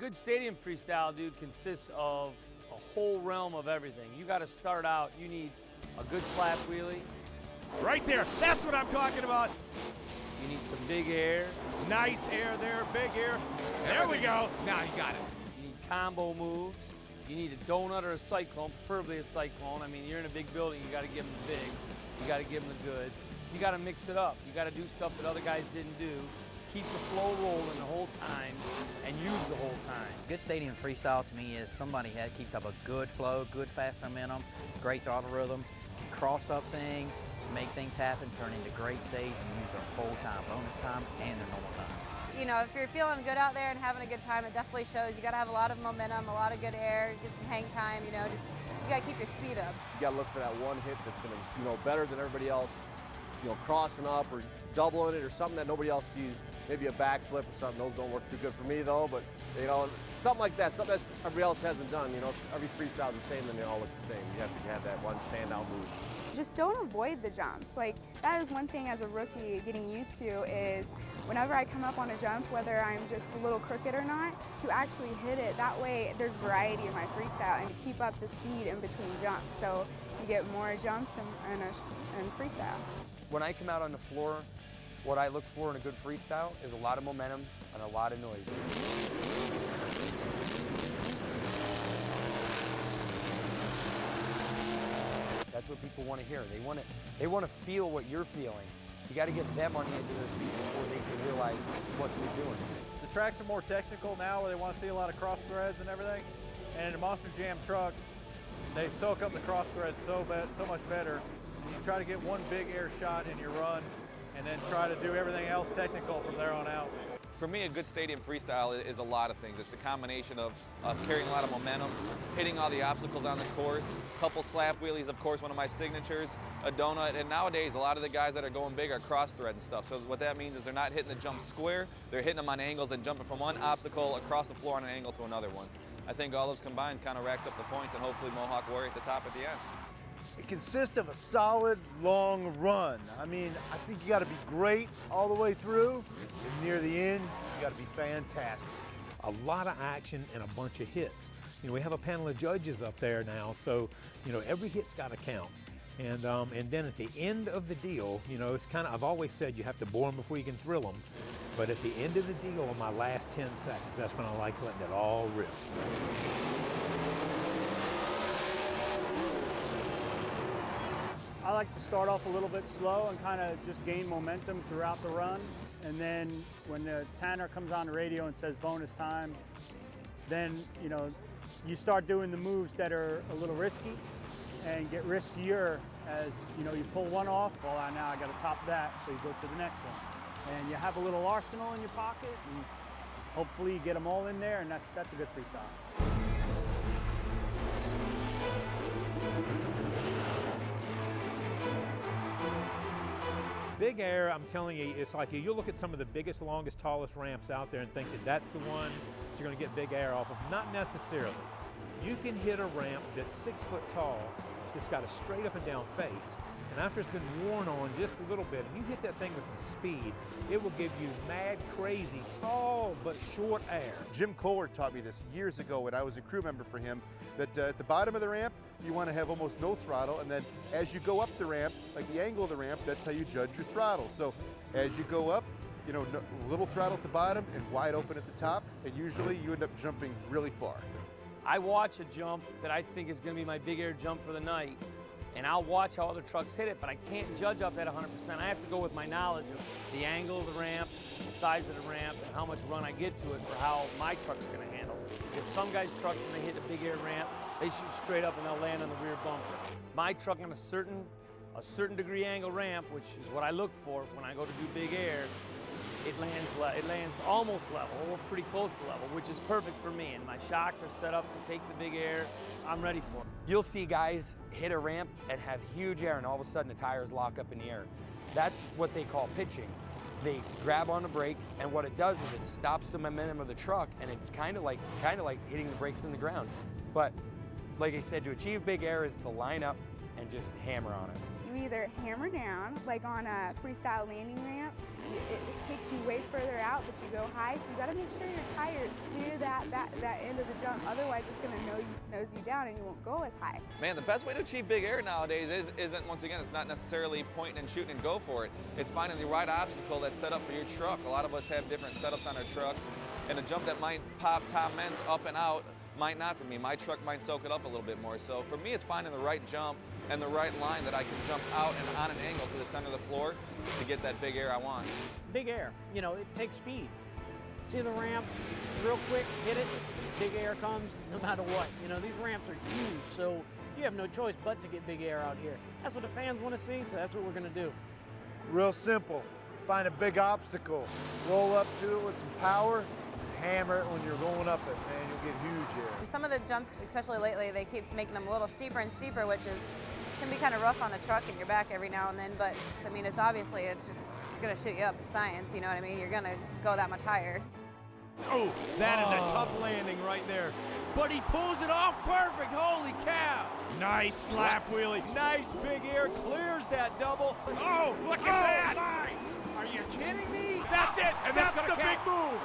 good stadium freestyle, dude, consists of a whole realm of everything. You got to start out, you need a good slap wheelie. Right there, that's what I'm talking about. You need some big air. Nice air there, big air. There we go. Now you got it. You need combo moves. You need a donut or a cyclone, preferably a cyclone. I mean, you're in a big building, you got to give them the bigs. You got to give them the goods. You got to mix it up. You got to do stuff that other guys didn't do. Keep the flow rolling the whole time and use the whole time. Good stadium freestyle to me is somebody that keeps up a good flow, good fast momentum, great throttle rhythm, can cross up things, make things happen, turn into great saves, and use their whole time, bonus time and their normal time. You know, if you're feeling good out there and having a good time, it definitely shows. You got to have a lot of momentum, a lot of good air, get some hang time. You know, just you got to keep your speed up. You got to look for that one hit that's going to, you know, better than everybody else. You know, crossing up or doubling it or something that nobody else sees. Maybe a backflip or something. Those don't work too good for me though, but you know, something like that, something that everybody else hasn't done. You know, if every freestyle is the same, then they all look the same. You have to have that one standout move. Just don't avoid the jumps. Like, that is one thing as a rookie getting used to is whenever I come up on a jump, whether I'm just a little crooked or not, to actually hit it. That way there's variety in my freestyle and keep up the speed in between jumps. So you get more jumps and freestyle. When I come out on the floor, what I look for in a good freestyle is a lot of momentum and a lot of noise. That's what people want to hear. They want to feel what you're feeling. You got to get them on the edge of their seat before they can realize what you're doing. The tracks are more technical now, where they want to see a lot of cross threads and everything. And in a Monster Jam truck, they soak up the cross threads so much better. You try to get one big air shot in your run, and then try to do everything else technical from there on out. For me, a good stadium freestyle is a lot of things. It's the combination of carrying a lot of momentum, hitting all the obstacles on the course, a couple slap wheelies, of course, one of my signatures, a donut, and nowadays a lot of the guys that are going big are cross thread and stuff. So what that means is they're not hitting the jump square, they're hitting them on angles and jumping from one obstacle across the floor on an angle to another one. I think all those combines kind of racks up the points, and hopefully Mohawk Warrior at the top at the end. It consists of a solid, long run. I mean, I think you got to be great all the way through, and near the end, you got to be fantastic. A lot of action and a bunch of hits. You know, we have a panel of judges up there now, so, you know, every hit's got to count. And then at the end of the deal, you know, it's kind of, I've always said you have to bore them before you can thrill them. But at the end of the deal, in my last 10 seconds, that's when I like letting it all rip. I like to start off a little bit slow and kind of just gain momentum throughout the run. And then when the tanner comes on the radio and says bonus time, then, you know, you start doing the moves that are a little risky and get riskier as, you know, you pull one off, well, now I got to top that, so you go to the next one. And you have a little arsenal in your pocket, and hopefully you get them all in there, and that's a good freestyle. Big air, I'm telling you, it's like you'll look at some of the biggest, longest, tallest ramps out there and think that that's the one that you're going to get big air off of. Not necessarily. You can hit a ramp that's 6 foot tall, that's got a straight up and down face, and after it's been worn on just a little bit, and you hit that thing with some speed, it will give you mad, crazy, tall but short air. Jim Kohler taught me this years ago when I was a crew member for him, that at the bottom of the ramp, you want to have almost no throttle, and then as you go up the ramp, like the angle of the ramp, that's how you judge your throttle. So as you go up, you know, little throttle at the bottom and wide open at the top, and usually you end up jumping really far. I watch a jump that I think is going to be my big air jump for the night, and I'll watch how other trucks hit it, but I can't judge up at 100%. I have to go with my knowledge of the angle of the ramp, the size of the ramp, and how much run I get to it for how my truck's going to handle it. Because some guys' trucks, when they hit a big air ramp, they shoot straight up and they'll land on the rear bumper. My truck on a certain degree angle ramp, which is what I look for when I go to do big air, it lands almost level or pretty close to level, which is perfect for me. And my shocks are set up to take the big air. I'm ready for it. You'll see guys hit a ramp and have huge air, and all of a sudden the tires lock up in the air. That's what they call pitching. They grab on the brake, and what it does is it stops the momentum of the truck, and it's kind of like hitting the brakes in the ground. But like I said, to achieve big air is to line up and just hammer on it. You either hammer down, like on a freestyle landing ramp, it kicks you way further out, but you go high, so you got to make sure your tires clear that end of the jump. Otherwise, it's going to nose you down and you won't go as high. Man, the best way to achieve big air nowadays isn't, once again, it's not necessarily pointing and shooting and go for it. It's finding the right obstacle that's set up for your truck. A lot of us have different setups on our trucks, and a jump that might pop top ends up and out might not for me. My truck might soak it up a little bit more. So for me, it's finding the right jump and the right line that I can jump out and on an angle to the center of the floor to get that big air I want. Big air, you know, it takes speed. See the ramp, real quick, hit it, big air comes no matter what. You know, these ramps are huge, so you have no choice but to get big air out here. That's what the fans want to see, so that's what we're going to do. Real simple. Find a big obstacle, roll up to it with some power, hammer it when you're going up it, man, you'll get huge air. And some of the jumps, especially lately, they keep making them a little steeper and steeper, which can be kind of rough on the truck and your back every now and then, but I mean, it's gonna shoot you up in science, you know what I mean? You're gonna go that much higher. Oh, that is a tough landing right there. But he pulls it off perfect, holy cow. Nice slap wheelie, nice big air, clears that double. Oh, look at that. My. Are you kidding me? That's it, and that's the big move.